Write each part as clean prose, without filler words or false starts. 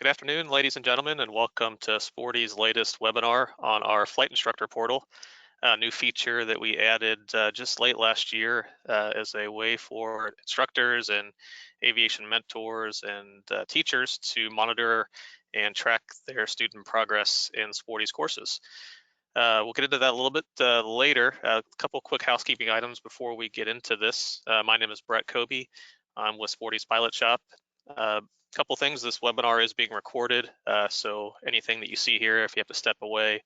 Good afternoon, ladies and gentlemen, and welcome to Sporty's latest webinar on our Flight Instructor Portal, a new feature that we added just late last year as a way for instructors and aviation mentors and teachers to monitor and track their student progress in Sporty's courses. We'll get into that a little bit later. A couple quick housekeeping items before we get into this. My name is Bret Koebbe. I'm with Sporty's Pilot Shop. Couple things, this webinar is being recorded, so anything that you see here, if you have to step away,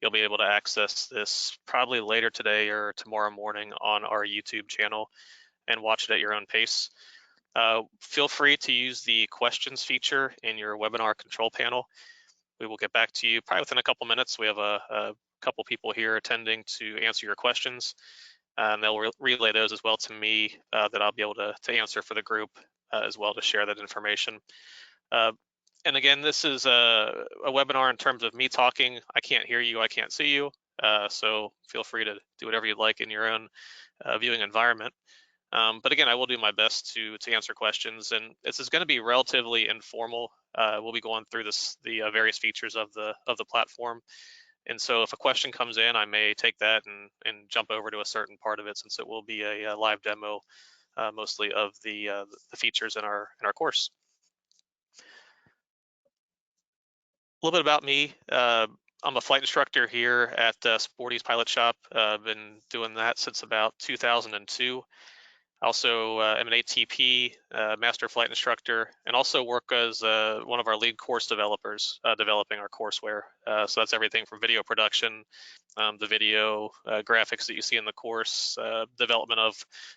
you'll be able to access this probably later today or tomorrow morning on our YouTube channel and watch it at your own pace. Feel free to use the questions feature in your webinar control panel. We will get back to you probably within a couple minutes. We have a couple people here attending to answer your questions, and they'll relay those as well to me that I'll be able to answer for the group as well, to share that information. And again, this is a webinar in terms of me talking. I can't hear you, I can't see you, so feel free to do whatever you'd like in your own viewing environment. But again, I will do my best to answer questions, and this is going to be relatively informal. We'll be going through the various features of the platform, and so if a question comes in, I may take that and jump over to a certain part of it, since it will be a live demo mostly of the features in our course. A little bit about me. I'm a flight instructor here at Sporty's Pilot Shop. I've been doing that since about 2002. Also am an ATP master flight instructor, and also work as one of our lead course developers, developing our courseware. So that's everything from video production, the video graphics that you see in the course, development of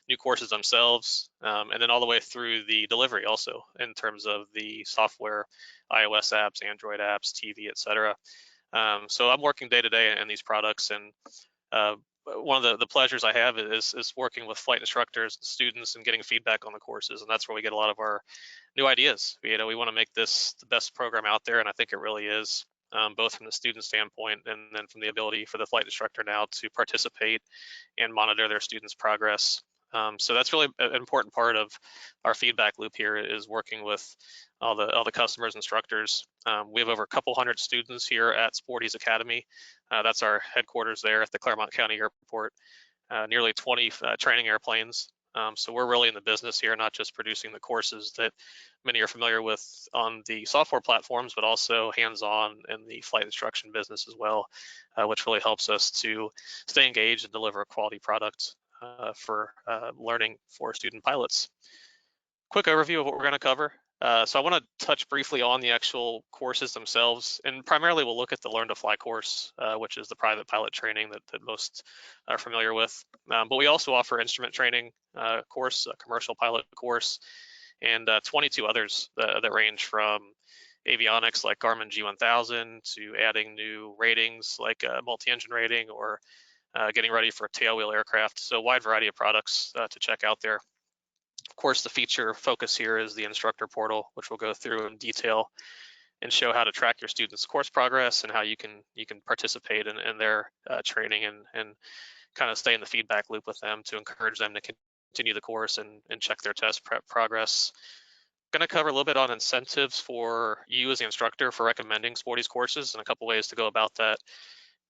new courses themselves, and then all the way through the delivery also in terms of the software, iOS apps, Android apps, TV, etc. So I'm working day to day in these products, and one of the pleasures I have is working with flight instructors and students and getting feedback on the courses, and that's where we get a lot of our new ideas. We want to make this the best program out there, and I think it really is, both from the student standpoint and then from the ability for the flight instructor now to participate and monitor their students' progress. So that's really an important part of our feedback loop here, is working with all the customers, instructors. We have over a couple hundred students here at Sporty's Academy. That's our headquarters there at the Claremont County Airport. Nearly 20 training airplanes. So we're really in the business here, not just producing the courses that many are familiar with on the software platforms, but also hands-on in the flight instruction business as well, which really helps us to stay engaged and deliver a quality product for learning for student pilots. Quick overview of what we're going to cover. So I want to touch briefly on the actual courses themselves, and primarily we'll look at the Learn to Fly course, which is the private pilot training that most are familiar with. But we also offer instrument training course, a commercial pilot course, and 22 others that range from avionics like Garmin G1000 to adding new ratings like multi-engine rating, or getting ready for tailwheel aircraft. So a wide variety of products to check out there. Of course, the feature focus here is the Instructor Portal, which we'll go through in detail and show how to track your students' course progress and how you can participate in their training and kind of stay in the feedback loop with them to encourage them to continue the course and check their test prep progress. Going to cover a little bit on incentives for you as the instructor for recommending Sporty's courses and a couple ways to go about that.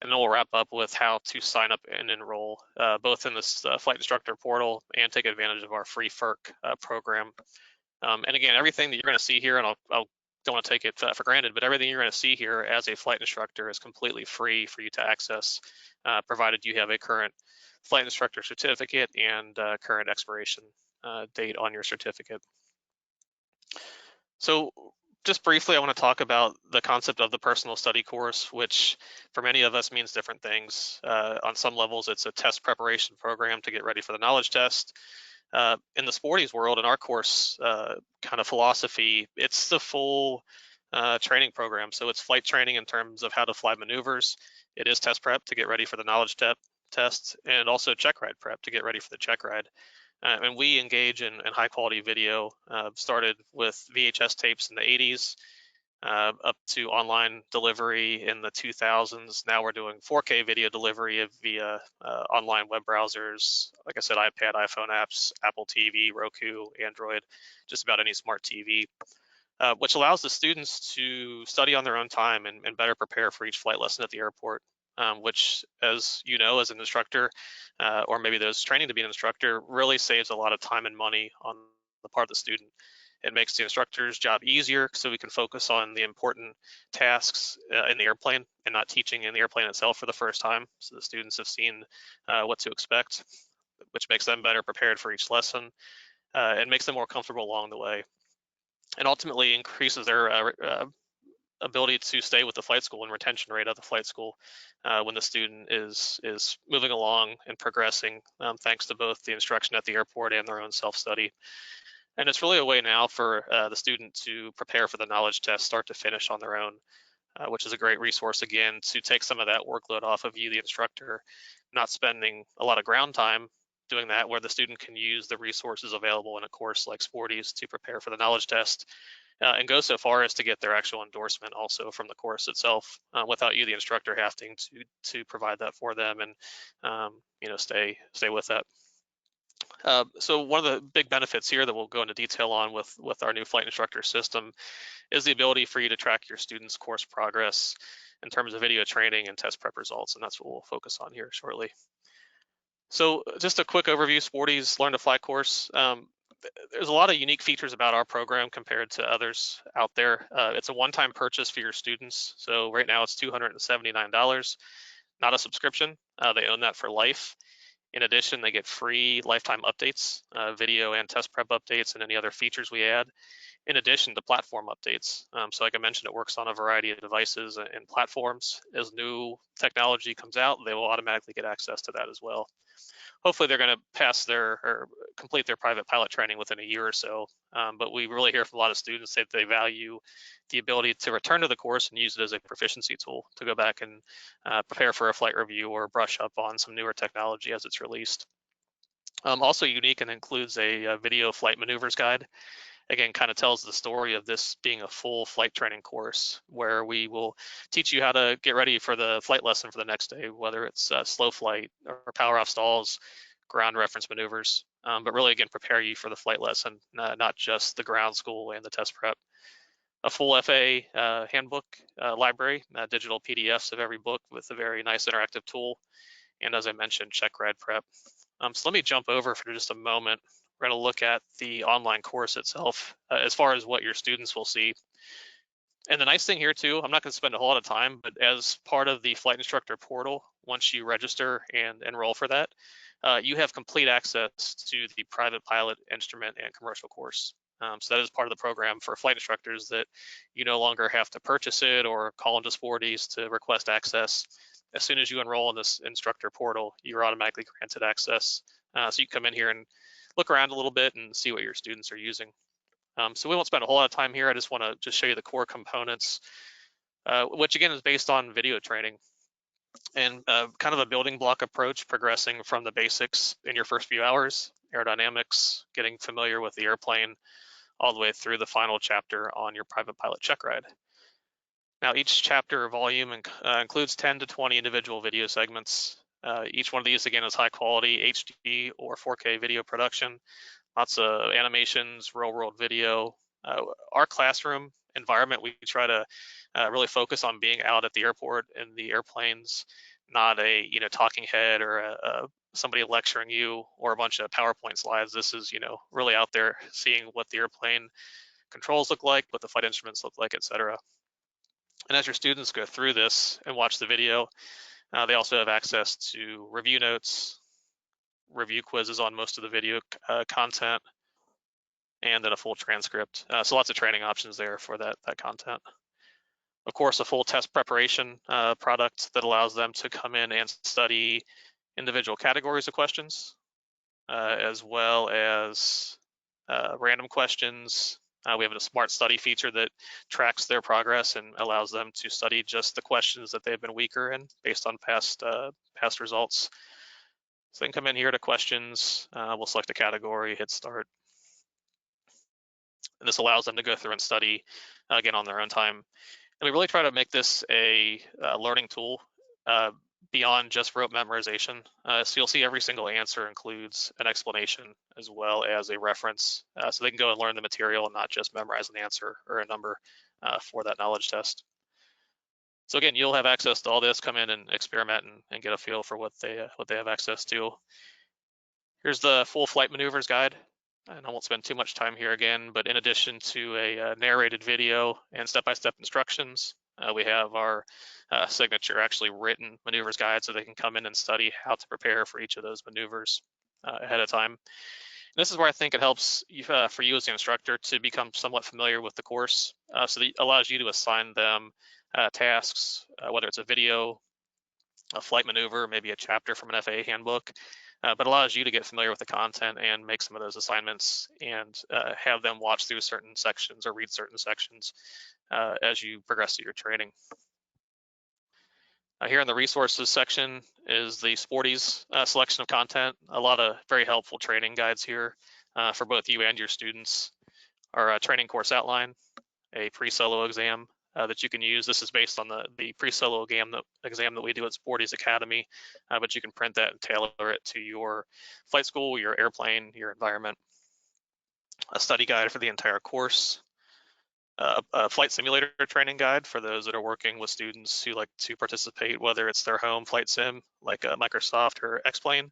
And then we'll wrap up with how to sign up and enroll both in this Flight Instructor Portal and take advantage of our free FERC program. And again, everything that you're going to see here, and I don't want to take it for granted, but everything you're going to see here as a flight instructor is completely free for you to access, provided you have a current flight instructor certificate and current expiration date on your certificate. So just briefly, I want to talk about the concept of the personal study course, which for many of us means different things. On some levels, it's a test preparation program to get ready for the knowledge test. In the Sporty's world, in our course kind of philosophy, it's the full training program. So it's flight training in terms of how to fly maneuvers. It is test prep to get ready for the knowledge test, and also check ride prep to get ready for the check ride. And we engage in high quality video, started with VHS tapes in the 80s, up to online delivery in the 2000s. Now we're doing 4K video delivery via online web browsers, like I said, iPad, iPhone apps, Apple TV, Roku, Android, just about any smart TV. which allows the students to study on their own time and better prepare for each flight lesson at the airport, which, as you know, as an instructor, or maybe those training to be an instructor, really saves a lot of time and money on the part of the student. It makes the instructor's job easier so we can focus on the important tasks in the airplane and not teaching in the airplane itself for the first time. So the students have seen what to expect, which makes them better prepared for each lesson and makes them more comfortable along the way, and ultimately increases their ability to stay with the flight school and retention rate of the flight school when the student is moving along and progressing, thanks to both the instruction at the airport and their own self-study. And it's really a way now for the student to prepare for the knowledge test start to finish on their own, which is a great resource, again, to take some of that workload off of you, the instructor, not spending a lot of ground time doing that, where the student can use the resources available in a course like Sporty's to prepare for the knowledge test, and go so far as to get their actual endorsement also from the course itself, without you, the instructor, having to provide that for them and stay with that. So one of the big benefits here that we'll go into detail on with our new flight instructor system is the ability for you to track your students' course progress in terms of video training and test prep results, and that's what we'll focus on here shortly. So just a quick overview, Sporty's Learn to Fly course. There's a lot of unique features about our program compared to others out there. It's a one-time purchase for your students. So right now it's $279, not a subscription. They own that for life. In addition, they get free lifetime updates, video and test prep updates, and any other features we add, in addition to platform updates. So like I mentioned, it works on a variety of devices and platforms. As new technology comes out, they will automatically get access to that as well. Hopefully they're going to pass or complete their private pilot training within a year or so. But we really hear from a lot of students that they value the ability to return to the course and use it as a proficiency tool to go back and prepare for a flight review or brush up on some newer technology as it's released. Also unique and includes a video flight maneuvers guide. Again, kind of tells the story of this being a full flight training course where we will teach you how to get ready for the flight lesson for the next day, whether it's slow flight or power off stalls, ground reference maneuvers, but really, again, prepare you for the flight lesson, not just the ground school and the test prep. A full FAA handbook library, digital PDFs of every book with a very nice interactive tool. And as I mentioned, check ride prep. So let me jump over for just a moment. We're going to look at the online course itself as far as what your students will see. And the nice thing here too, I'm not going to spend a whole lot of time, but as part of the Flight Instructor Portal, once you register and enroll for that, you have complete access to the private pilot, instrument, and commercial course. So that is part of the program for flight instructors, that you no longer have to purchase it or call into Sporty's to request access. As soon as you enroll in this instructor portal, you're automatically granted access. So you come in here and look around a little bit and see what your students are using. So we won't spend a whole lot of time here. I just want to show you the core components, which again is based on video training and kind of a building block approach, progressing from the basics in your first few hours, aerodynamics, getting familiar with the airplane, all the way through the final chapter on your private pilot check ride. Now, each chapter or volume includes 10 to 20 individual video segments. Each one of these, again, is high quality HD or 4K video production, lots of animations, real world video. Our classroom environment, we try to really focus on being out at the airport in the airplanes, not a talking head or somebody lecturing you or a bunch of PowerPoint slides. This is really out there, seeing what the airplane controls look like, what the flight instruments look like, etc. And as your students go through this and watch the video, they also have access to review notes, review quizzes on most of the video content, and then a full transcript. So lots of training options there for that content. Of course, a full test preparation product that allows them to come in and study individual categories of questions, as well as random questions. We have a smart study feature that tracks their progress and allows them to study just the questions that they've been weaker in based on past results. So they can come in here to questions, we'll select a category, hit start. And this allows them to go through and study, again, on their own time. And we really try to make this a learning tool beyond just rote memorization. So you'll see every single answer includes an explanation as well as a reference, so they can go and learn the material and not just memorize an answer or a number for that knowledge test. So again, you'll have access to all this, come in and experiment and get a feel for what they have access to. Here's the full flight maneuvers guide. And I won't spend too much time here again, but in addition to a narrated video and step-by-step instructions, we have our signature actually written maneuvers guide, so they can come in and study how to prepare for each of those maneuvers ahead of time. And this is where I think it helps you, for you as the instructor, to become somewhat familiar with the course, so that it allows you to assign them tasks, whether it's a video, a flight maneuver, maybe a chapter from an FAA handbook, but allows you to get familiar with the content and make some of those assignments and have them watch through certain sections or read certain sections as you progress through your training. Here in the resources section is the Sporty's selection of content. A lot of very helpful training guides here for both you and your students. Our training course outline, a pre-solo exam that you can use. This is based on the pre-solo exam that we do at Sporty's Academy, but you can print that and tailor it to your flight school, your airplane, your environment. A study guide for the entire course. A flight simulator training guide for those that are working with students who like to participate, whether it's their home flight sim like Microsoft or X-Plane,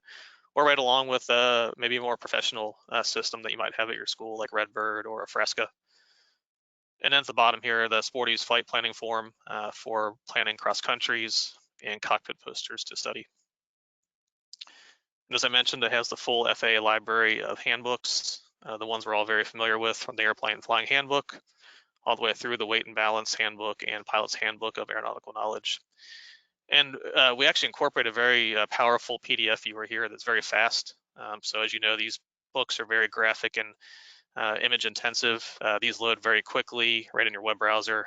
or right along with maybe a more professional system that you might have at your school like Redbird or a Fresca. And then at the bottom here, the Sporty's flight planning form for planning cross countries and cockpit posters to study. And as I mentioned, it has the full FAA library of handbooks, the ones we're all very familiar with, from the airplane flying handbook all the way through the weight and balance handbook and pilot's handbook of aeronautical knowledge. And we actually incorporate a very powerful PDF viewer here that's very fast. So as you know, these books are very graphic and image intensive. These load very quickly right in your web browser.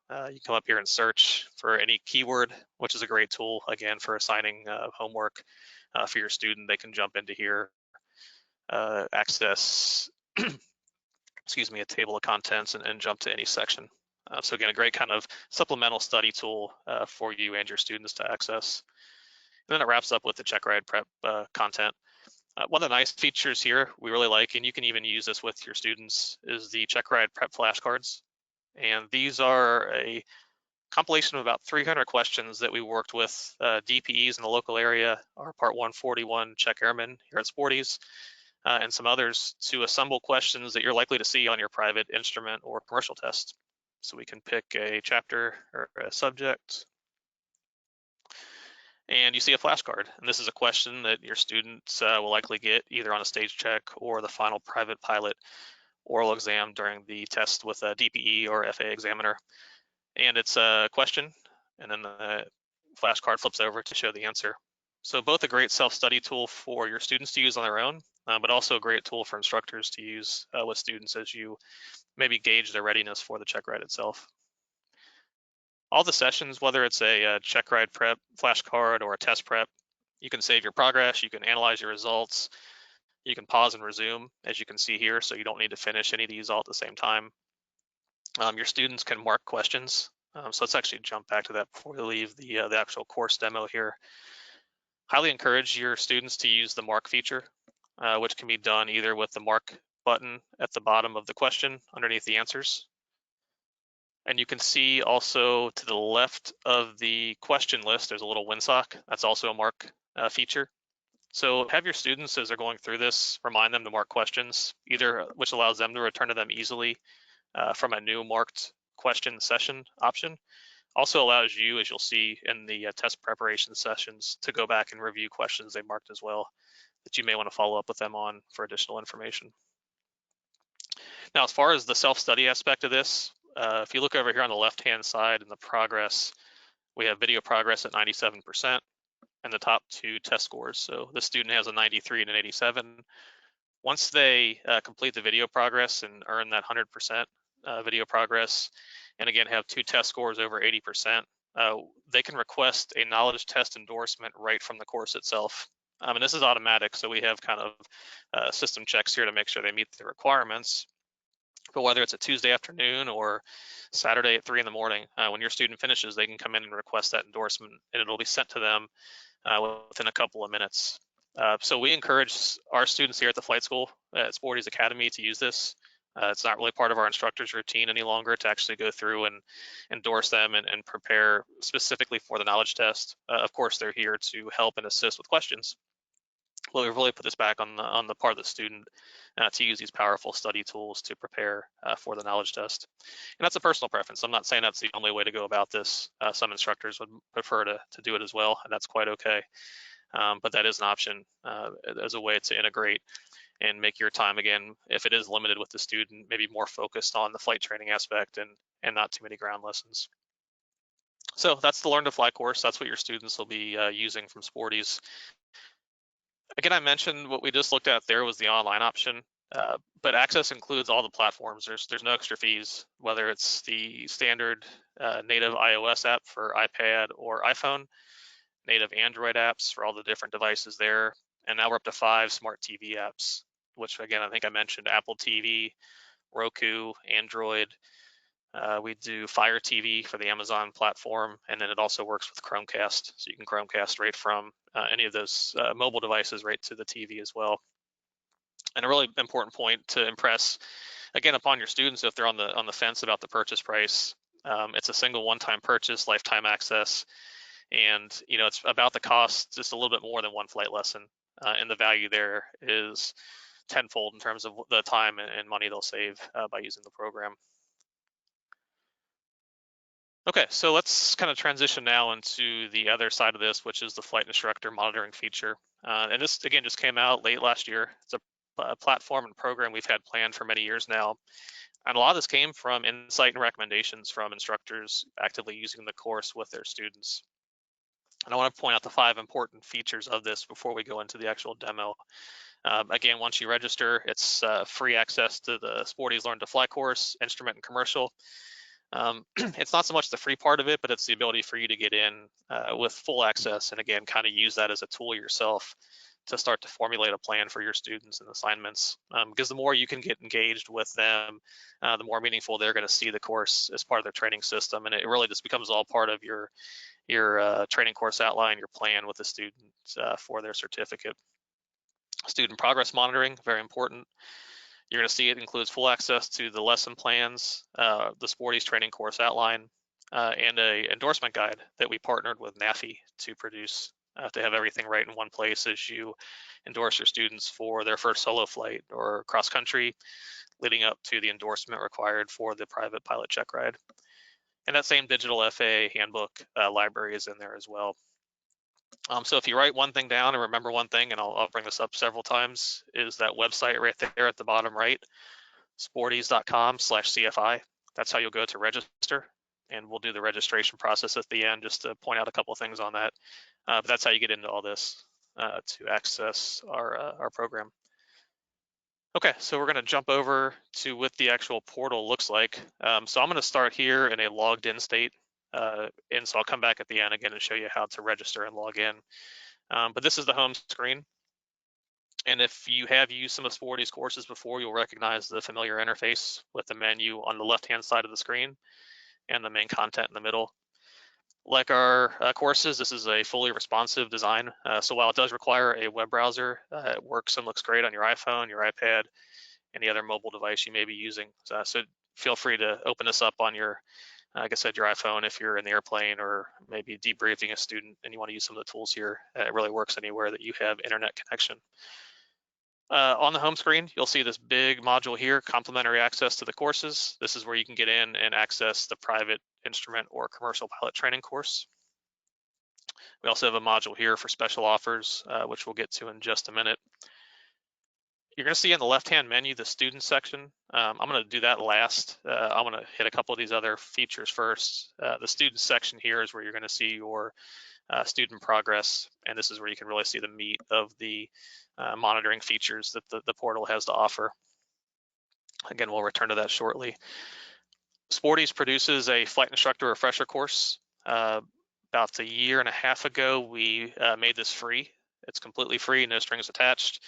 You come up here and search for any keyword, which is a great tool, again, for assigning homework for your student. They can jump into here, access, excuse me, a table of contents and jump to any section. So again, a great kind of supplemental study tool for you and your students to access. And then it wraps up with the check ride prep content. One of the nice features here we really like, and you can even use this with your students, is the check ride prep flashcards. And these are a compilation of about 300 questions that we worked with DPEs in the local area, our Part 141 check airmen here at Sporty's, and some others to assemble questions that you're likely to see on your private instrument or commercial test. So we can pick a chapter or a subject, and you see a flashcard. And this is a question that your students will likely get either on a stage check or the final private pilot oral exam during the test with a DPE or FAA examiner. And it's a question, and then the flashcard flips over to show the answer. So both a great self-study tool for your students to use on their own, but also a great tool for instructors to use with students as you maybe gauge their readiness for the check ride itself. All the sessions, whether it's a check ride prep flashcard or a test prep, you can save your progress, you can analyze your results, you can pause and resume, as you can see here, so you don't need to finish any of these all at the same time. Your students can mark questions. So let's actually jump back to that before we leave the actual course demo here. Highly encourage your students to use the mark feature, which can be done either with the mark button at the bottom of the question underneath the answers. And you can see also to the left of the question list, there's a little windsock. That's also a mark feature. So have your students, as they're going through this, remind them to mark questions, either which allows them to return to them easily from a new marked question session option. Also allows you, as you'll see in the test preparation sessions, to go back and review questions they marked as well that you may want to follow up with them on for additional information. Now, as far as the self-study aspect of this, if you look over here on the left-hand side in the progress, we have video progress at 97% and the top two test scores. So the student has a 93 and an 87. Once they complete the video progress and earn that 100% video progress, and again have two test scores over 80%, they can request a knowledge test endorsement right from the course itself. And this is automatic, so we have kind of system checks here to make sure they meet the requirements. But whether it's a Tuesday afternoon or Saturday at 3 in the morning, when your student finishes, they can come in and request that endorsement, and it'll be sent to them within a couple of minutes. So we encourage our students here at the flight school at Sporty's Academy to use this. It's not really part of our instructor's routine any longer to actually go through and endorse them and prepare specifically for the knowledge test. Of course, they're here to help and assist with questions. Well, we've really put this back on the part of the student to use these powerful study tools to prepare for the knowledge test. And that's a personal preference. I'm not saying that's the only way to go about this. Some instructors would prefer to do it as well, and that's quite okay. But that is an option as a way to integrate and make your time, again, if it is limited with the student, maybe more focused on the flight training aspect and not too many ground lessons. So that's the Learn to Fly course. That's what your students will be using from Sporty's. Again, I mentioned what we just looked at there was the online option, but access includes all the platforms. There's no extra fees, whether it's the standard native iOS app for iPad or iPhone, native Android apps for all the different devices there, and now we're up to 5 smart TV apps, which again, I think I mentioned Apple TV, Roku, Android. We do Fire TV for the Amazon platform, and then it also works with Chromecast, so you can Chromecast right from any of those mobile devices right to the TV as well. And a really important point to impress, again, upon your students if they're on the fence about the purchase price, it's a single one-time purchase, lifetime access, and it's about the cost, just a little bit more than one flight lesson, and the value there is tenfold in terms of the time and money they'll save by using the program. Okay, so let's kind of transition now into the other side of this, which is the flight instructor monitoring feature. And this, again, just came out late last year. It's a platform and program we've had planned for many years now. And a lot of this came from insight and recommendations from instructors actively using the course with their students. And I want to point out the 5 important features of this before we go into the actual demo. Again, once you register, it's free access to the Sporty's Learn to Fly course, instrument and commercial. It's not so much the free part of it, but it's the ability for you to get in with full access and again, kind of use that as a tool yourself to start to formulate a plan for your students and assignments. Because the more you can get engaged with them, the more meaningful they're going to see the course as part of their training system. And it really just becomes all part of your training course outline, your plan with the student for their certificate. Student progress monitoring, very important. You're going to see it includes full access to the lesson plans, the Sporty's training course outline, and a endorsement guide that we partnered with NAFI to produce to have everything right in one place as you endorse your students for their first solo flight or cross country, leading up to the endorsement required for the private pilot check ride. And that same digital FAA handbook library is in there as well. So if you write one thing down and remember one thing, and I'll bring this up several times, is that website right there at the bottom right, sportys.com/CFI. That's how you'll go to register, and we'll do the registration process at the end just to point out a couple of things on that. But that's how you get into all this to access our program. Okay, so we're going to jump over to what the actual portal looks like. So I'm going to start here in a logged in state. And so I'll come back at the end again and show you how to register and log in. But this is the home screen. And if you have used some of Sporty's courses before, you'll recognize the familiar interface with the menu on the left-hand side of the screen and the main content in the middle. Like our courses, this is a fully responsive design. So while it does require a web browser, it works and looks great on your iPhone, your iPad, any other mobile device you may be using. So feel free to open this up on your, like I said, your iPhone if you're in the airplane or maybe debriefing a student and you want to use some of the tools here. It really works anywhere that you have internet connection. On the home screen, you'll see this big module here, complimentary access to the courses. This is where you can get in and access the private instrument or commercial pilot training course. We also have a module here for special offers, which we'll get to in just a minute. You're going to see in the left-hand menu the student section. I'm going to do that last. I'm going to hit a couple of these other features first. The student section here is where you're going to see your student progress, and this is where you can really see the meat of the monitoring features that the portal has to offer. Again, we'll return to that shortly. Sporty's produces a flight instructor refresher course. About a year and a half ago, we made this free. It's completely free, no strings attached,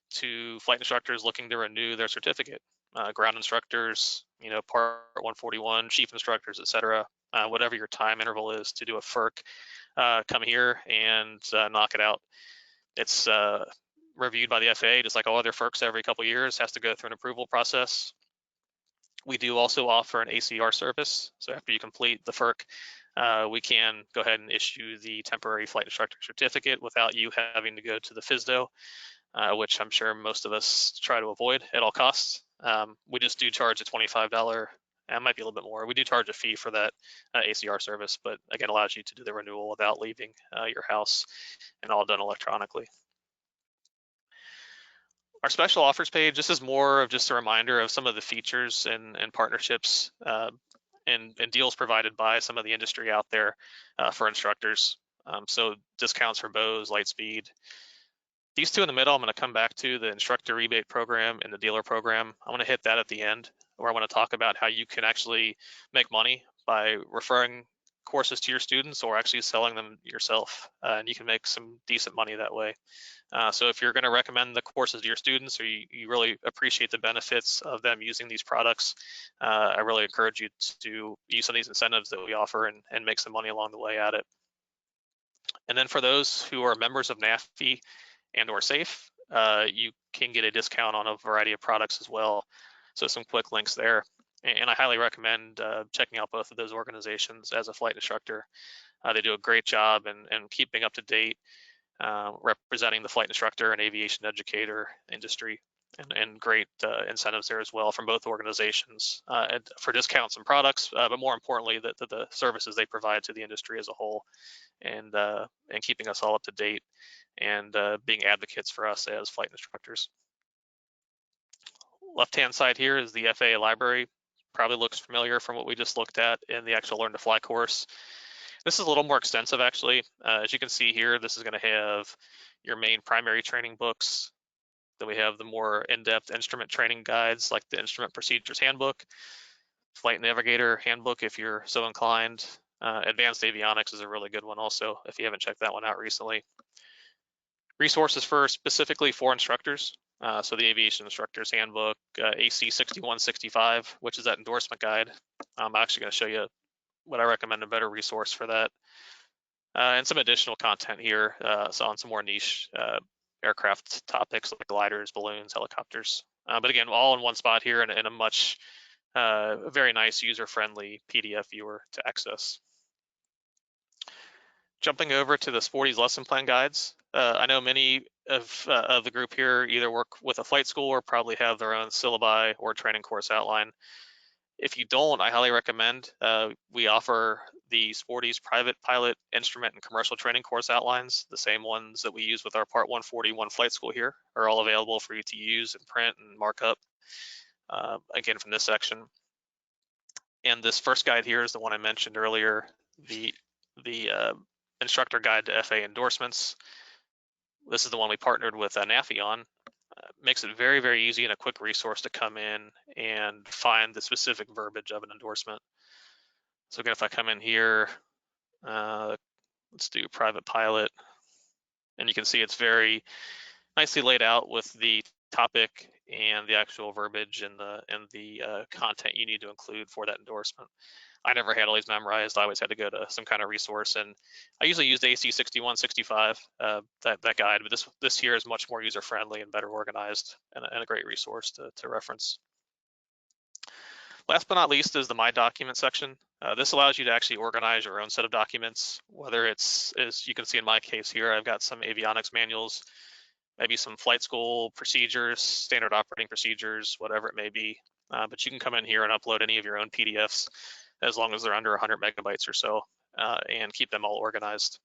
to flight instructors looking to renew their certificate. ground instructors, Part 141, chief instructors, etc. Whatever your time interval is to do a FERC, come here and knock it out. It's reviewed by the FAA, just like all other FERCs every couple of years, has to go through an approval process. We do also offer an ACR service. So after you complete the FERC, we can go ahead and issue the temporary flight instructor certificate without you having to go to the FSDO, which I'm sure most of us try to avoid at all costs. We just do charge a $25, it might be a little bit more. We do charge a fee for that ACR service, but again, allows you to do the renewal without leaving your house, and all done electronically. Our special offers page, this is more of just a reminder of some of the features and partnerships and deals provided by some of the industry out there for instructors. So discounts for bows, Lightspeed. These two in the middle, I'm going to come back to the instructor rebate program and the dealer program. I'm going to hit that at the end, where I want to talk about how you can actually make money by referring courses to your students or actually selling them yourself. And you can make some decent money that way. So if you're going to recommend the courses to your students, or you really appreciate the benefits of them using these products, I really encourage you to use some of these incentives that we offer and make some money along the way at it. And then for those who are members of NAFI and or SAFE, you can get a discount on a variety of products as well. So some quick links there. And I highly recommend checking out both of those organizations as a flight instructor. They do a great job in keeping up to date, representing the flight instructor and aviation educator industry, and great incentives there as well from both organizations for discounts and products, but more importantly, the services they provide to the industry as a whole, and keeping us all up to date and being advocates for us as flight instructors. Left-hand side here is the FAA Library. Probably looks familiar from what we just looked at in the actual Learn to Fly course. This is a little more extensive, actually. As you can see here, this is going to have your main primary training books. Then we have the more in-depth instrument training guides, like the Instrument Procedures Handbook, Flight Navigator Handbook, if you're so inclined. Advanced Avionics is a really good one also, if you haven't checked that one out recently. Resources specifically for instructors. So the Aviation Instructors Handbook, AC 6165, which is that endorsement guide. I'm actually going to show you what I recommend a better resource for that. And some additional content here, so on some more niche aircraft topics like gliders, balloons, helicopters. But again, all in one spot here in a much very nice user-friendly PDF viewer to access. Jumping over to the Sporty's lesson plan guides. I know many of the group here either work with a flight school or probably have their own syllabi or training course outline. If you don't, I highly recommend. We offer the Sporty's private pilot, instrument, and commercial training course outlines. The same ones that we use with our Part 141 flight school here are all available for you to use and print and mark up, again, from this section. And this first guide here is the one I mentioned earlier, the Instructor Guide to FAA Endorsements. This is the one we partnered with NAFI on. Makes it very, very easy and a quick resource to come in and find the specific verbiage of an endorsement. So again, if I come in here, let's do private pilot, and you can see it's very nicely laid out with the topic and the actual verbiage and the content you need to include for that endorsement. I never had all these memorized. I always had to go to some kind of resource, and I usually used AC 6165, that guide, but this here is much more user-friendly and better organized, and a great resource to reference. Last but not least is the My Document section. This allows you to actually organize your own set of documents, whether it's, as you can see in my case here, I've got some avionics manuals, maybe some flight school procedures, standard operating procedures, whatever it may be. But you can come in here and upload any of your own PDFs as long as they're under 100 megabytes or so, and keep them all organized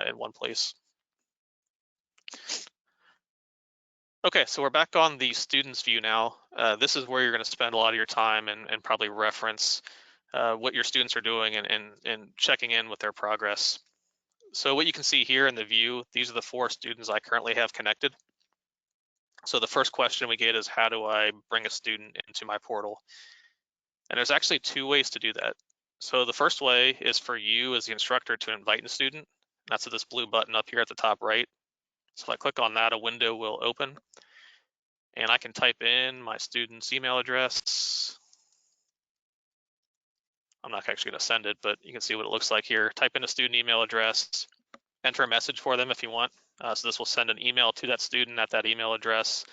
in one place. Okay, so we're back on the student's view now. This is where you're going to spend a lot of your time and probably reference what your students are doing and checking in with their progress. So what you can see here in the view, these are the 4 students I currently have connected. So the first question we get is, how do I bring a student into my portal? And there's actually 2 ways to do that. So the first way is for you as the instructor to invite a student. That's this blue button up here at the top right. So if I click on that, a window will open. And I can type in my student's email address. I'm not actually going to send it, but you can see what it looks like here. Type in a student email address, enter a message for them if you want. So this will send an email to that student at that email address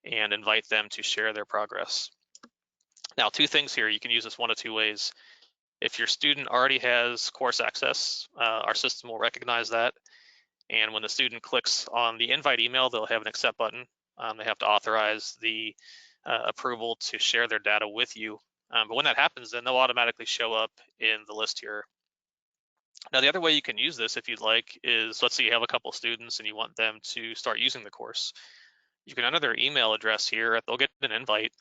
and invite them to share their progress. Now, two things here. You can use this one of two ways. If your student already has course access, our system will recognize that. And when the student clicks on the invite email, they'll have an accept button. They have to authorize the approval to share their data with you. But when that happens, then they'll automatically show up in the list here. Now, the other way you can use this, if you'd like, is let's say you have a couple students and you want them to start using the course. You can enter their email address here. They'll get an invite,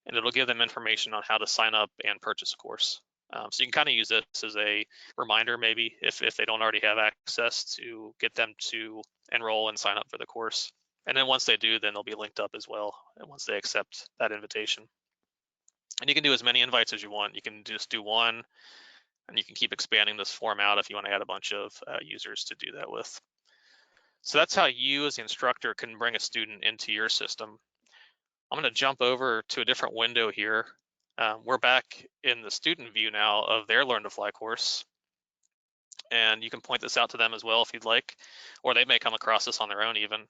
and it'll give them information on how to sign up and purchase a course. So you can kind of use this as a reminder, maybe, if they don't already have access, to get them to enroll and sign up for the course. And then once they do, then they'll be linked up as well, and once they accept that invitation. And you can do as many invites as you want. You can just do one, and you can keep expanding this form out if you want to add a bunch of users to do that with. So that's how you as the instructor can bring a student into your system. I'm going to jump over to a different window here. We're back in the student view now of their Learn to Fly course. And you can point this out to them as well if you'd like, or they may come across this on their own even.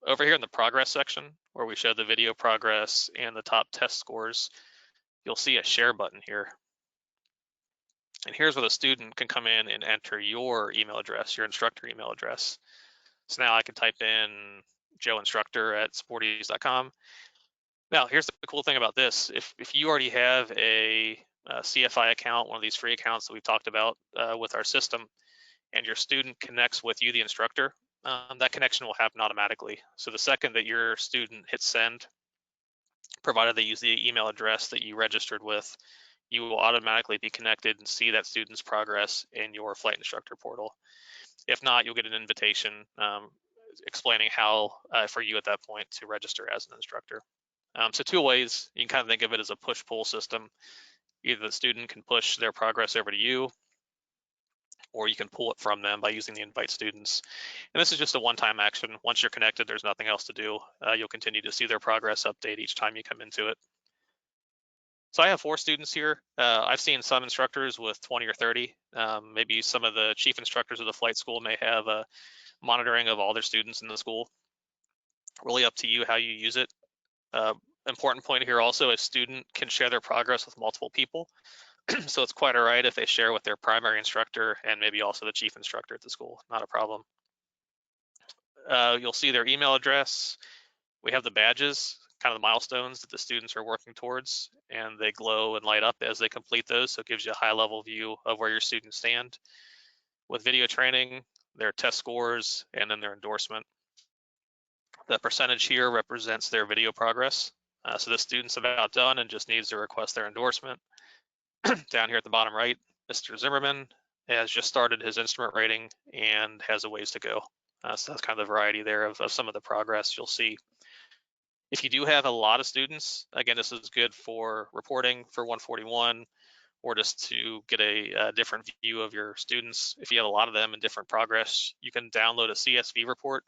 Over here in the progress section, where we show the video progress and the top test scores, you'll see a share button here. And here's where the student can come in and enter your email address, your instructor email address. So now I can type in joeinstructor@sporties.com. Now, here's the cool thing about this. If you already have a CFI account, one of these free accounts that we've talked about with our system, and your student connects with you, the instructor, that connection will happen automatically. So the second that your student hits send, provided they use the email address that you registered with, you will automatically be connected and see that student's progress in your flight instructor portal. If not, you'll get an invitation explaining how, for you at that point, to register as an instructor. So two ways. You can kind of think of it as a push-pull system. Either the student can push their progress over to you, or you can pull it from them by using the invite students. And this is just a one-time action. Once you're connected, there's nothing else to do. You'll continue to see their progress update each time you come into it. So I have 4 students here. I've seen some instructors with 20 or 30. Maybe some of the chief instructors of the flight school may have a monitoring of all their students in the school. Really up to you how you use it. Important point here also, a student can share their progress with multiple people. So it's quite all right if they share with their primary instructor and maybe also the chief instructor at the school, not a problem. You'll see their email address. We have the badges, kind of the milestones that the students are working towards, and they glow and light up as they complete those. So it gives you a high level view of where your students stand. With video training, their test scores, and then their endorsement. The percentage here represents their video progress. So the student's about done and just needs to request their endorsement. Down here at the bottom right, Mr. Zimmerman has just started his instrument rating and has a ways to go. So that's kind of the variety there of some of the progress you'll see. If you do have a lot of students, again, this is good for reporting for 141, or just to get a different view of your students. If you have a lot of them in different progress, you can download a CSV report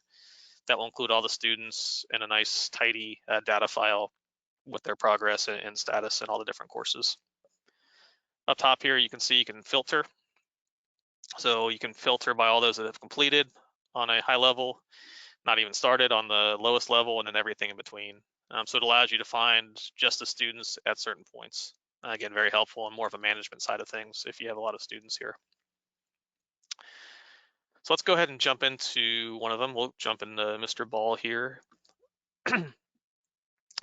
that will include all the students in a nice tidy data file with their progress and status in all the different courses. Up top here, you can see you can filter. So you can filter by all those that have completed on a high level, not even started on the lowest level, and then everything in between. So it allows you to find just the students at certain points. Again, very helpful and more of a management side of things if you have a lot of students here. So let's go ahead and jump into one of them. We'll jump into Mr. Ball here.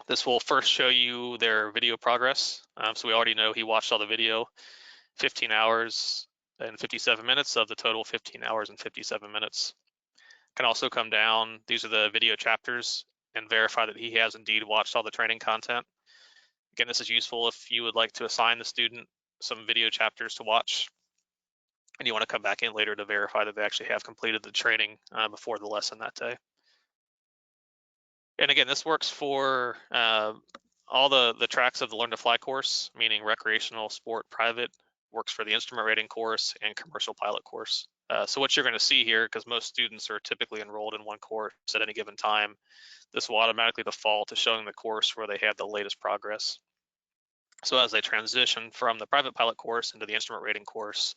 This will first show you their video progress. So we already know he watched all the video, 15 hours and 57 minutes of the total 15 hours and 57 minutes. Can also come down, these are the video chapters, and verify that he has indeed watched all the training content. Again, this is useful if you would like to assign the student some video chapters to watch, and you want to come back in later to verify that they actually have completed the training before the lesson that day. And again, this works for all the tracks of the Learn to Fly course, meaning recreational, sport, private, works for the instrument rating course and commercial pilot course. So what you're going to see here, because most students are typically enrolled in one course at any given time, this will automatically default to showing the course where they had the latest progress. So as they transition from the private pilot course into the instrument rating course,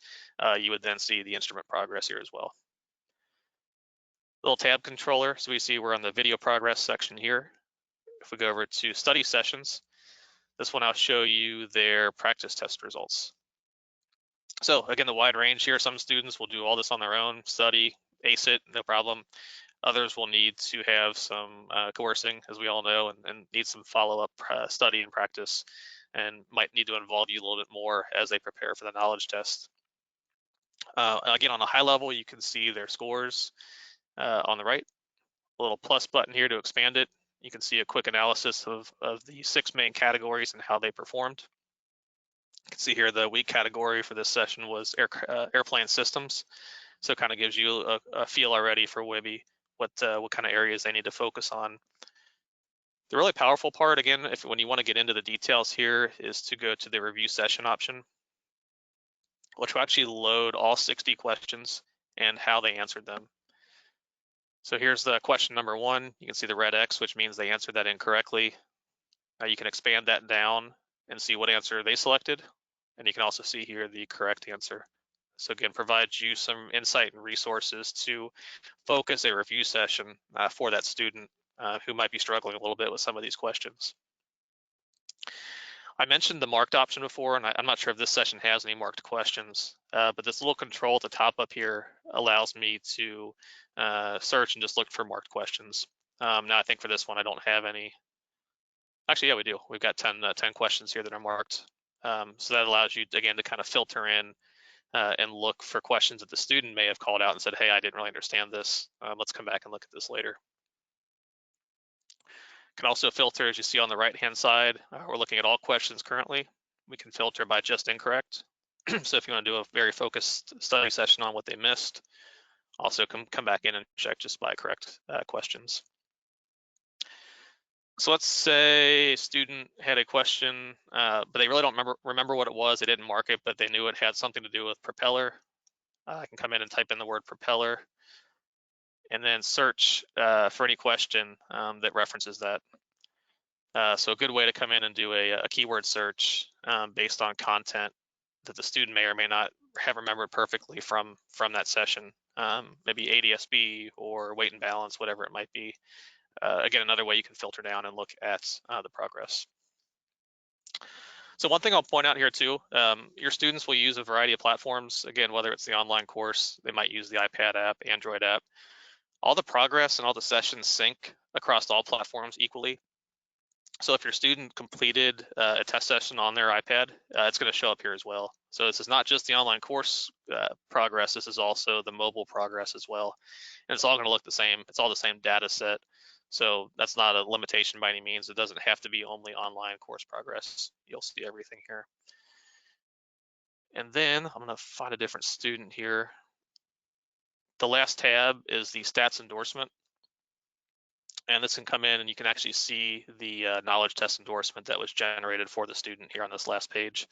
you would then see the instrument progress here as well. Little tab controller, so we see we're on the video progress section here. If we go over to study sessions, this will now show you their practice test results. So again, the wide range here, some students will do all this on their own, study, ace it, no problem. Others will need to have some coercing, as we all know, and need some follow-up study and practice, and might need to involve you a little bit more as they prepare for the knowledge test. Again, on a high level, you can see their scores on the right. A little plus button here to expand it. You can see a quick analysis of the 6 main categories and how they performed. You can see here the weak category for this session was airplane systems. So it kind of gives you a feel already for WIBI, what kind of areas they need to focus on. The really powerful part, again, when you want to get into the details here, is to go to the review session option, which will actually load all 60 questions and how they answered them. So here's the question number 1. You can see the red X, which means they answered that incorrectly. You can expand that down and see what answer they selected. And you can also see here the correct answer. So again, provides you some insight and resources to focus a review session for that student who might be struggling a little bit with some of these questions. I mentioned the marked option before, and I'm not sure if this session has any marked questions, but this little control at the top up here allows me to search and just look for marked questions. Now I think for this one, I don't have any. Actually, yeah, we do. We've got 10 questions here that are marked. So that allows you, again, to kind of filter in and look for questions that the student may have called out and said, hey, I didn't really understand this. Let's come back and look at this later. Can also filter, as you see on the right-hand side, we're looking at all questions currently. We can filter by just incorrect. So if you want to do a very focused study session on what they missed, also come back in and check just by correct questions. So let's say a student had a question, but they really don't remember what it was. They didn't mark it, but they knew it had something to do with propeller. I can come in and type in the word propeller and then search for any question that references that. So a good way to come in and do a keyword search based on content that the student may or may not have remembered perfectly from that session, maybe ADSB or weight and balance, whatever it might be. Again, another way you can filter down and look at the progress. So one thing I'll point out here too, your students will use a variety of platforms. Again, whether it's the online course, they might use the iPad app, Android app. All the progress and all the sessions sync across all platforms equally. So if your student completed a test session on their iPad, it's going to show up here as well. So this is not just the online course progress, this is also the mobile progress as well. And it's all going to look the same. It's all the same data set. So that's not a limitation by any means. It doesn't have to be only online course progress. You'll see everything here. And then I'm going to find a different student here. The last tab is the stats endorsement. And this can come in and you can actually see the knowledge test endorsement that was generated for the student here on this last page.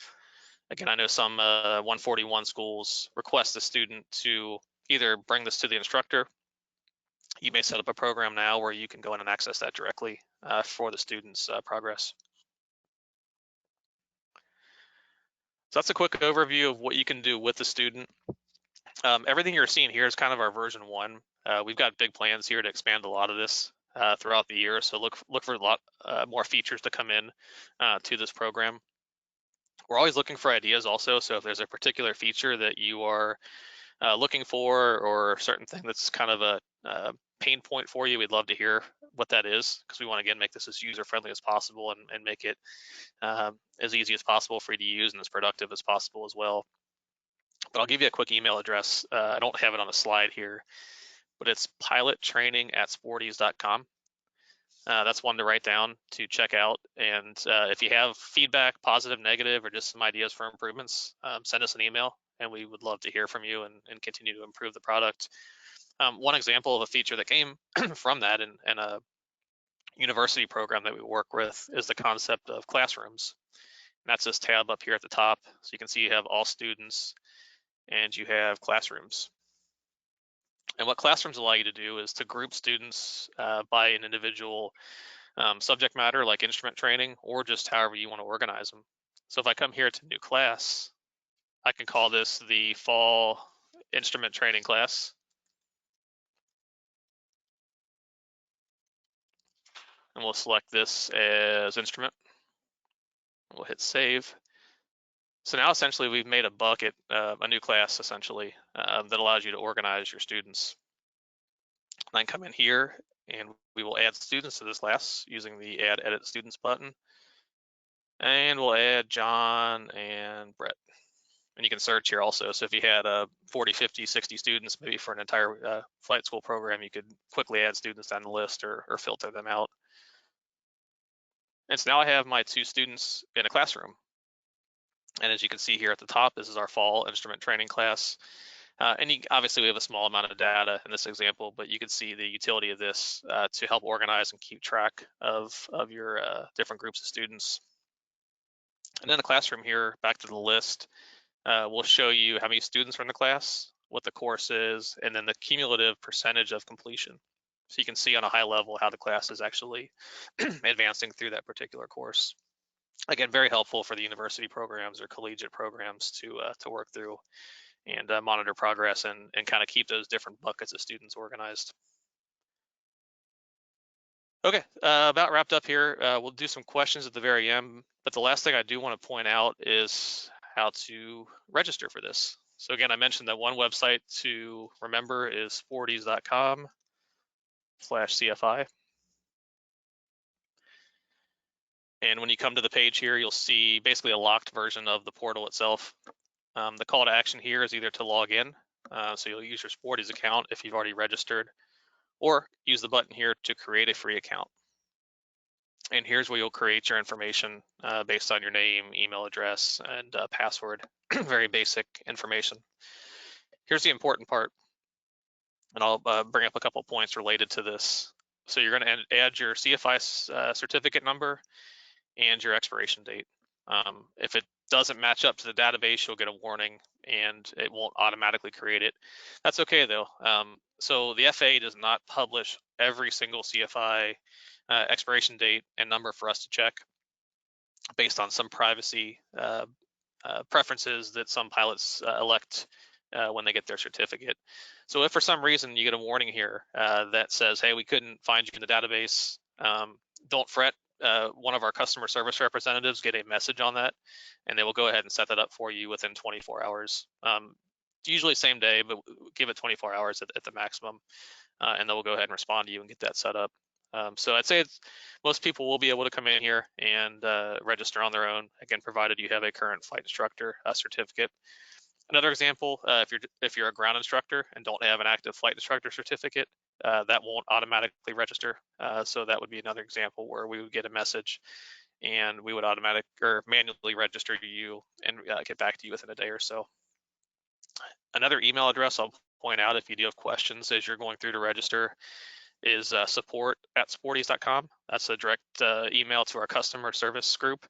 Again, I know some 141 schools request the student to either bring this to the instructor. You may set up a program now where you can go in and access that directly for the student's progress. So that's a quick overview of what you can do with the student. Everything you're seeing here is kind of our version 1. We've got big plans here to expand a lot of this throughout the year. So look for a lot more features to come in to this program. We're always looking for ideas also. So if there's a particular feature that you are looking for or a certain thing that's kind of a pain point for you, we'd love to hear what that is, because we want to, again, make this as user-friendly as possible and make it as easy as possible for you to use and as productive as possible as well. But I'll give you a quick email address. I don't have it on a slide here, but it's pilottraining@sporties.com. That's one to write down to check out. And if you have feedback, positive, negative, or just some ideas for improvements, send us an email and we would love to hear from you and continue to improve the product. One example of a feature that came from that and a university program that we work with is the concept of classrooms. And that's this tab up here at the top. So you can see you have all students and you have classrooms. And what classrooms allow you to do is to group students by an individual subject matter, like instrument training, or just however you want to organize them. So if I come here to new class, I can call this the fall instrument training class. And we'll select this as instrument. We'll hit save. So now essentially we've made a bucket, a new class essentially, that allows you to organize your students. I can come in here and we will add students to this class using the add edit students button. And we'll add John and Bret. And you can search here also. So if you had 40, 50, 60 students, maybe for an entire flight school program, you could quickly add students down the list or filter them out. And so now I have my 2 students in a classroom. And as you can see here at the top, this is our fall instrument training class. And obviously we have a small amount of data in this example, but you can see the utility of this to help organize and keep track of your different groups of students. And in the classroom here, back to the list, we'll show you how many students are in the class, what the course is, and then the cumulative percentage of completion. So you can see on a high level how the class is actually advancing through that particular course. Again, very helpful for the university programs or collegiate programs to work through and monitor progress and kind of keep those different buckets of students organized. Okay, about wrapped up here. We'll do some questions at the very end, but the last thing I do want to point out is how to register for this. So again, I mentioned that one website to remember is sporties.com/CFI. And when you come to the page here, you'll see basically a locked version of the portal itself. The call to action here is either to log in, so you'll use your Sporty's account if you've already registered, or use the button here to create a free account. And here's where you'll create your information based on your name, email address, and password, very basic information. Here's the important part, and I'll bring up a couple points related to this. So you're going to add your CFI certificate number and your expiration date. If it doesn't match up to the database, you'll get a warning and it won't automatically create it. That's okay though. So the FAA does not publish every single CFI expiration date and number for us to check based on some privacy preferences that some pilots elect when they get their certificate. So if for some reason you get a warning here that says, hey, we couldn't find you in the database, don't fret. One of our customer service representatives get a message on that, and they will go ahead and set that up for you within 24 hours. Usually same day, but give it 24 hours at the maximum, and they will go ahead and respond to you and get that set up. So I'd say most people will be able to come in here and register on their own, again, provided you have a current flight instructor certificate. Another example, if you're a ground instructor and don't have an active flight instructor certificate, that won't automatically register. So that would be another example where we would get a message and we would manually register you and get back to you within a day or so. Another email address I'll point out if you do have questions as you're going through to register is support@sporties.com. That's a direct email to our customer service group.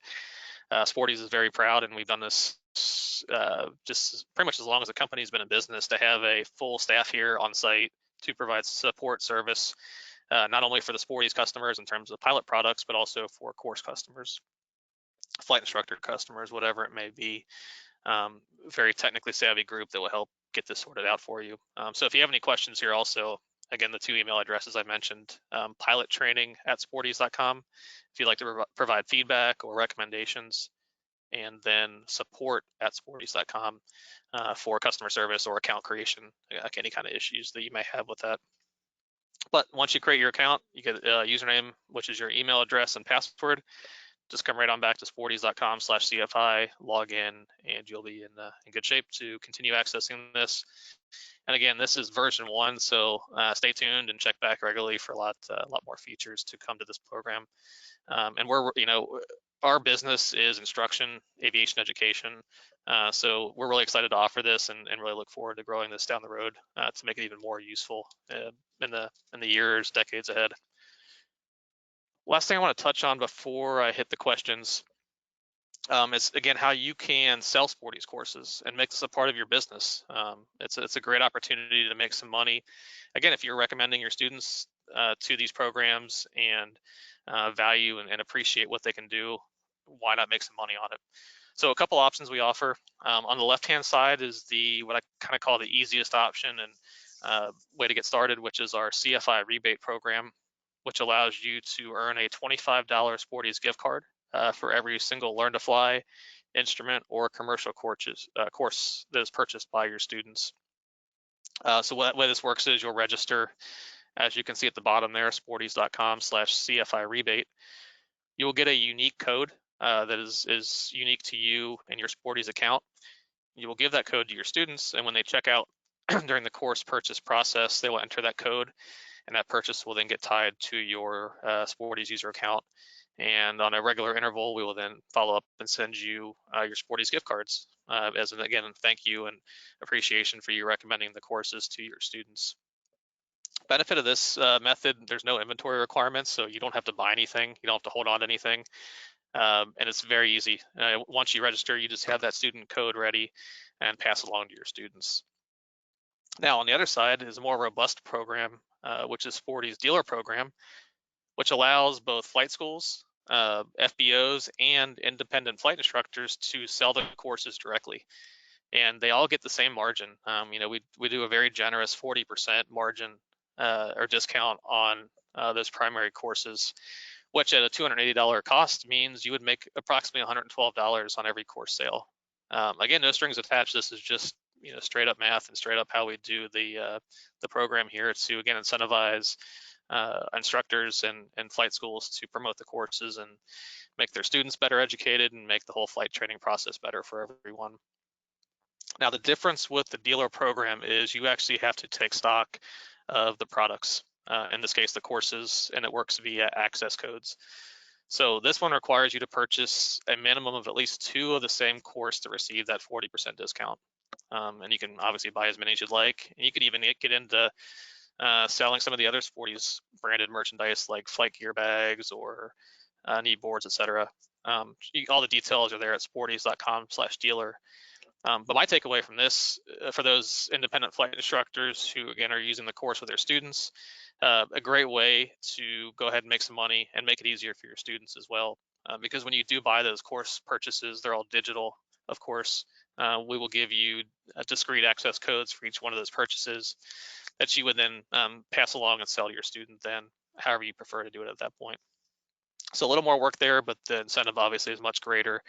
Sporties is very proud, and we've done this just pretty much as long as the company's been in business, to have a full staff here on site to provide support service, not only for the Sporties customers in terms of pilot products, but also for course customers, flight instructor customers, whatever it may be. Very technically savvy group that will help get this sorted out for you. So if you have any questions here also, again, the 2 email addresses I mentioned, pilottraining@sporties.com if you'd like to provide feedback or recommendations, and then support@sporties.com for customer service or account creation, like any kind of issues that you may have with that. But once you create your account, you get a username, which is your email address and password. Just come right on back to sporties.com/CFI, log in, and you'll be in good shape to continue accessing this. And again, this is version 1, so stay tuned and check back regularly for a lot more features to come to this program. And our business is instruction, aviation education. So we're really excited to offer this and really look forward to growing this down the road to make it even more useful in the years, decades ahead. Last thing I want to touch on before I hit the questions is again how you can sell Sporty's courses and make this a part of your business. It's a great opportunity to make some money. Again, if you're recommending your students to these programs and value and appreciate what they can do, why not make some money on it? So a couple options we offer. On the left-hand side is what I kind of call the easiest option and way to get started, which is our CFI rebate program, which allows you to earn a $25 Sporty's gift card for every single Learn to Fly, instrument, or commercial course that is purchased by your students. So the way this works is you'll register, as you can see at the bottom there, sportys.com/CFI rebate. You will get a unique code that is unique to you and your Sporty's account. You will give that code to your students, and when they check out during the course purchase process, they will enter that code, and that purchase will then get tied to your Sporty's user account. And on a regular interval, we will then follow up and send you your Sporty's gift cards as an, again, thank you and appreciation for you recommending the courses to your students. Benefit of this method, there's no inventory requirements, so you don't have to buy anything. You don't have to hold on to anything. And it's very easy. Once you register, you just have that student code ready and pass it along to your students. Now, on the other side is a more robust program, which is Sporty's dealer program, which allows both flight schools, FBOs, and independent flight instructors to sell the courses directly. And they all get the same margin. We do a very generous 40% margin or discount on those primary courses, which at a $280 cost means you would make approximately $112 on every course sale. Again, no strings attached. This is just straight up math and straight up how we do the program here to again incentivize instructors and flight schools to promote the courses and make their students better educated and make the whole flight training process better for everyone. Now, the difference with the dealer program is you actually have to take stock of the products, in this case, the courses, and it works via access codes. So this one requires you to purchase a minimum of at least 2 of the same course to receive that 40% discount. And you can obviously buy as many as you'd like. And you could even get into selling some of the other Sporty's branded merchandise like flight gear bags or knee boards, etc. All the details are there at sportys.com/dealer. But my takeaway from this, for those independent flight instructors who, again, are using the course with their students, a great way to go ahead and make some money and make it easier for your students as well. Because when you do buy those course purchases, they're all digital, of course. We will give you discrete access codes for each one of those purchases that you would then pass along and sell to your student then, however you prefer to do it at that point. So a little more work there, but the incentive obviously is much greater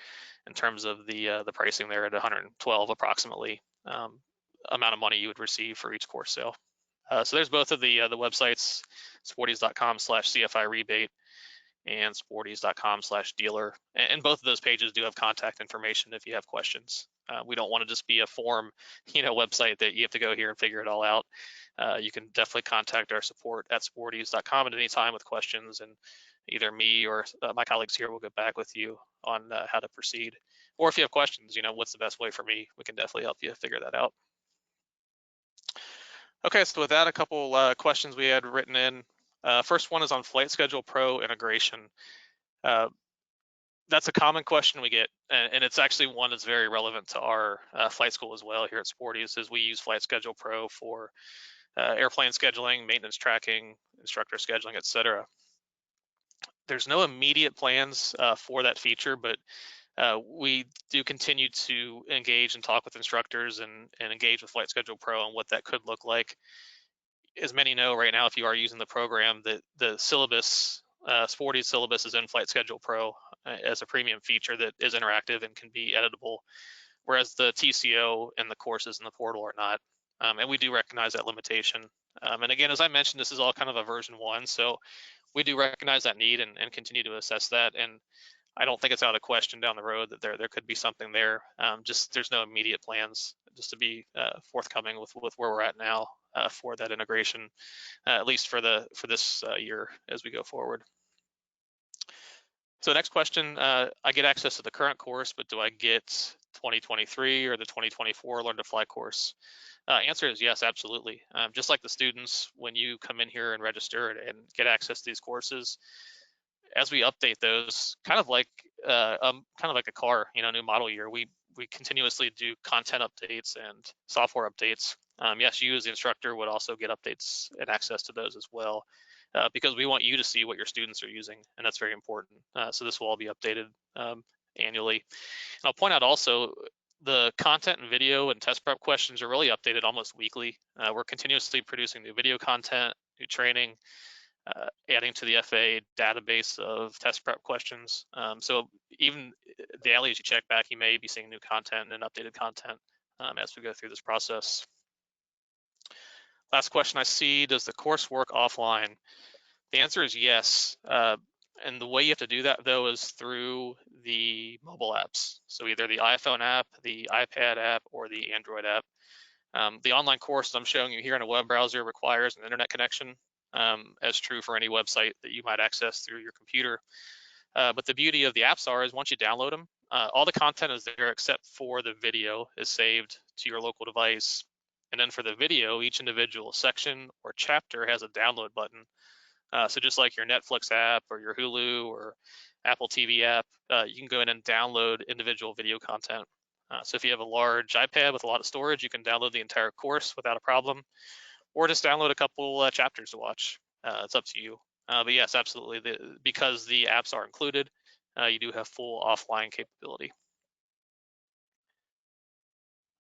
in terms of the pricing there at 112 approximately amount of money you would receive for each course sale. So there's both of the websites, sportys.com/CFI rebate and sportys.com/dealer. And both of those pages do have contact information if you have questions. We don't want to just be a form, website that you have to go here and figure it all out. You can definitely contact our support at sportys.com at any time with questions, and either me or my colleagues here will get back with you on how to proceed. Or if you have questions, what's the best way for me, we can definitely help you figure that out. Okay, so with that, a couple questions we had written in. First one is on Flight Schedule Pro integration. That's a common question we get, and it's actually one that's very relevant to our flight school as well here at Sporty's, is we use Flight Schedule Pro for airplane scheduling, maintenance tracking, instructor scheduling, etc. There's no immediate plans for that feature, but we do continue to engage and talk with instructors and engage with Flight Schedule Pro on what that could look like. As many know right now, if you are using the program, that the syllabus, Sporty's syllabus is in Flight Schedule Pro as a premium feature that is interactive and can be editable, whereas the TCO and the courses in the portal are not. And we do recognize that limitation. And again, as I mentioned, this is all kind of a version 1, so we do recognize that need and continue to assess that. And I don't think it's out of the question down the road that there could be something there. Just there's no immediate plans, just to be forthcoming with where we're at now for that integration, at least for this year as we go forward. So next question, I get access to the current course, but do I get 2023 or the 2024 Learn to Fly course? Answer is yes, absolutely. Just like the students, when you come in here and register and get access to these courses, as we update those, kind of like kind of like a car, new model year. We continuously do content updates and software updates. Yes, you as the instructor would also get updates and access to those as well, because we want you to see what your students are using, and that's very important. So this will all be updated annually. And I'll point out also, the content and video and test prep questions are really updated almost weekly. We're continuously producing new video content, new training, adding to the FAA database of test prep questions. So even daily as you check back, you may be seeing new content and updated content as we go through this process. Last question I see, does the course work offline? The answer is yes. And the way you have to do that, though, is through the mobile apps. So either the iPhone app, the iPad app, or the Android app. The online course I'm showing you here in a web browser requires an internet connection, as true for any website that you might access through your computer. But the beauty of the apps is once you download them, all the content is there except for the video is saved to your local device. And then for the video, each individual section or chapter has a download button. So just like your Netflix app or your Hulu or Apple TV app, you can go in and download individual video content. So if you have a large iPad with a lot of storage, you can download the entire course without a problem, or just download a couple chapters to watch. It's up to you. But yes, absolutely, because the apps are included, you do have full offline capability.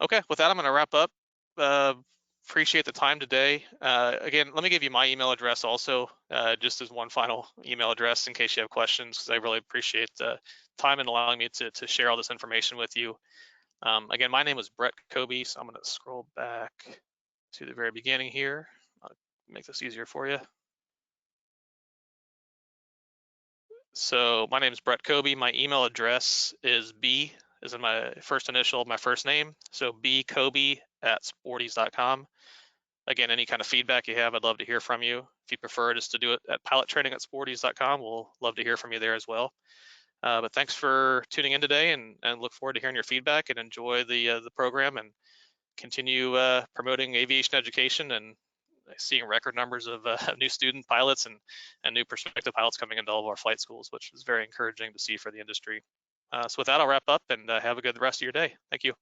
Okay, with that, I'm going to wrap up. Appreciate the time today. Again, let me give you my email address also, just as one final email address in case you have questions, because I really appreciate the time and allowing me to share all this information with you. Again, my name is Bret Koebbe, so I'm going to scroll back to the very beginning here. I'll make this easier for you. So my name is Bret Koebbe. My email address is B, as in my first initial of my first name. So bkoebbe@sportys.com. Again, any kind of feedback you have, I'd love to hear from you. If you prefer just to do it at pilottraining@sportys.com, we'll love to hear from you there as well. But thanks for tuning in today, and look forward to hearing your feedback, and enjoy the program, and continue promoting aviation education and seeing record numbers of new student pilots and new prospective pilots coming into all of our flight schools, which is very encouraging to see for the industry. So with that, I'll wrap up, and have a good rest of your day. Thank you.